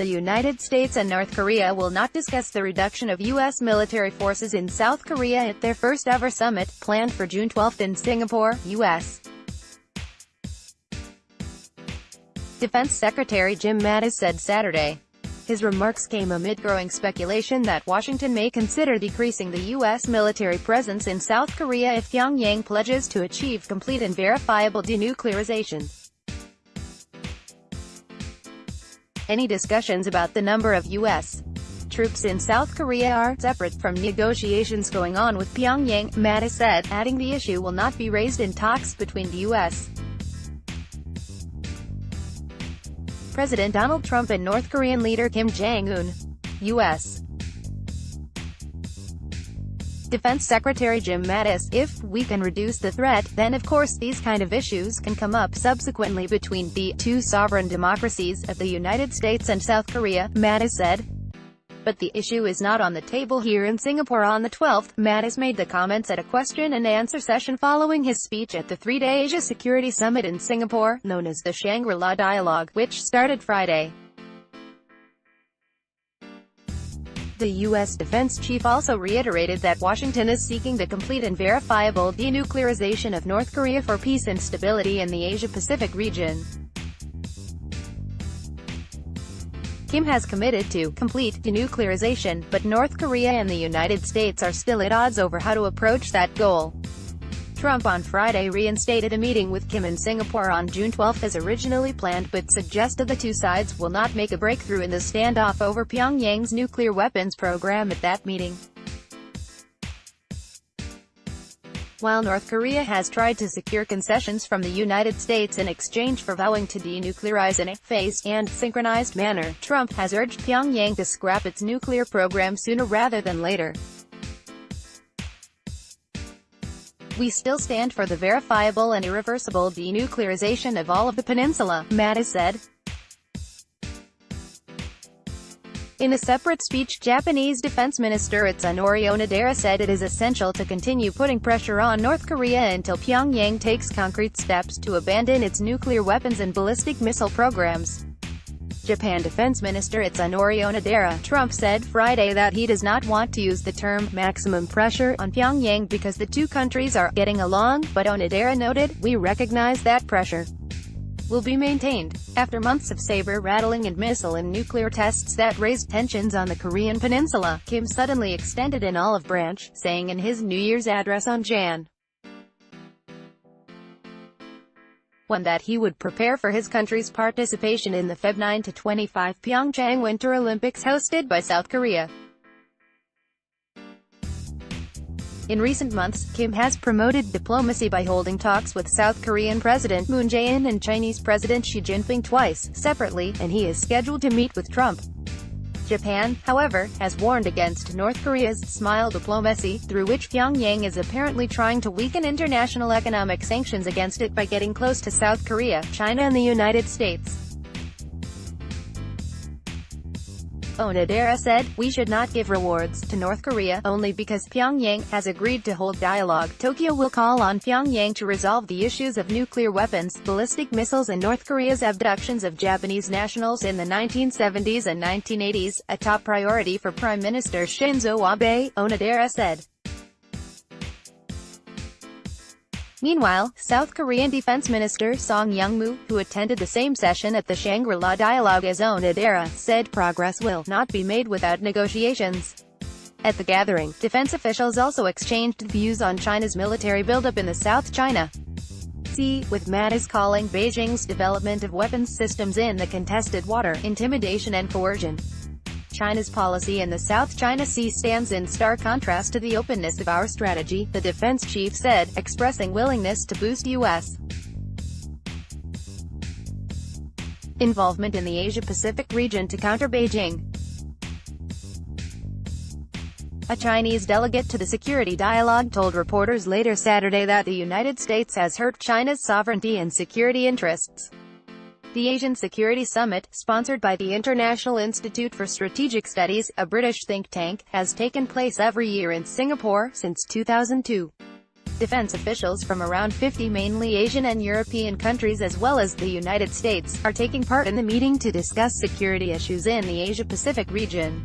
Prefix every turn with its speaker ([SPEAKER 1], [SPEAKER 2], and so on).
[SPEAKER 1] the United States and North Korea will not discuss the reduction of U.S. military forces in South Korea at their first-ever summit, planned for June 12 in Singapore, U.S. Defense Secretary Jim Mattis said Saturday. His remarks came amid growing speculation that Washington may consider decreasing the U.S. military presence in South Korea if Pyongyang pledges to achieve complete and verifiable denuclearization. Any discussions about the number of U.S. troops in South Korea are separate from negotiations going on with Pyongyang, Mattis said, adding the issue will not be raised in talks between the U.S. President Donald Trump and North Korean leader Kim Jong Un. U.S. Defense Secretary Jim Mattis, if we can reduce the threat, then of course these kind of issues can come up subsequently between the two sovereign democracies of the United States and South Korea, Mattis said. But the issue is not on the table here in Singapore on the 12th, Mattis made the comments at a question-and-answer session following his speech at the three-day Asia Security Summit in Singapore, known as the Shangri-La Dialogue, which started Friday. The U.S. defense chief also reiterated that Washington is seeking the complete and verifiable denuclearization of North Korea for peace and stability in the Asia-Pacific region. Kim has committed to complete denuclearization, but North Korea and the United States are still at odds over how to approach that goal. Trump on Friday reinstated a meeting with Kim in Singapore on June 12 as originally planned, but suggested the two sides will not make a breakthrough in the standoff over Pyongyang's nuclear weapons program at that meeting. While North Korea has tried to secure concessions from the United States in exchange for vowing to denuclearize in a phased and synchronized manner, Trump has urged Pyongyang to scrap its nuclear program sooner rather than later. We still stand for the verifiable and irreversible denuclearization of all of the peninsula, Mattis said. In a separate speech, Japanese Defense Minister Itsunori Onodera said it is essential to continue putting pressure on North Korea until Pyongyang takes concrete steps to abandon its nuclear weapons and ballistic missile programs. Japan Defense Minister Itsunori Onodera. Trump said Friday that he does not want to use the term maximum pressure on Pyongyang because the two countries are getting along, but Onodera noted, we recognize that pressure will be maintained. After months of saber-rattling and missile and nuclear tests that raised tensions on the Korean peninsula, Kim suddenly extended an olive branch, saying in his New Year's address on Jan. 1 that he would prepare for his country's participation in the Feb 9-25 Pyeongchang Winter Olympics hosted by South Korea. In recent months, Kim has promoted diplomacy by holding talks with South Korean President Moon Jae-in and Chinese President Xi Jinping twice, separately, and he is scheduled to meet with Trump. Japan, however, has warned against North Korea's smile diplomacy, through which Pyongyang is apparently trying to weaken international economic sanctions against it by getting close to South Korea, China and the United States. Onodera said, we should not give rewards to North Korea only because Pyongyang has agreed to hold dialogue. Tokyo will call on Pyongyang to resolve the issues of nuclear weapons, ballistic missiles and North Korea's abductions of Japanese nationals in the 1970s and 1980s, a top priority for Prime Minister Shinzo Abe, Onodera said. Meanwhile, South Korean Defense Minister Song Young-moo, who attended the same session at the Shangri-La Dialogue as Onodera, said progress will not be made without negotiations. At the gathering, defense officials also exchanged views on China's military buildup in the South China Sea, with Mattis calling Beijing's development of weapons systems in the contested water intimidation and coercion. China's policy in the South China Sea stands in stark contrast to the openness of our strategy, the defense chief said, expressing willingness to boost U.S. involvement in the Asia-Pacific region to counter Beijing. A Chinese delegate to the security dialogue told reporters later Saturday that the United States has hurt China's sovereignty and security interests. The Asian Security Summit, sponsored by the International Institute for Strategic Studies, a British think tank, has taken place every year in Singapore since 2002. Defense officials from around 50 mainly Asian and European countries as well as the United States, are taking part in the meeting to discuss security issues in the Asia-Pacific region.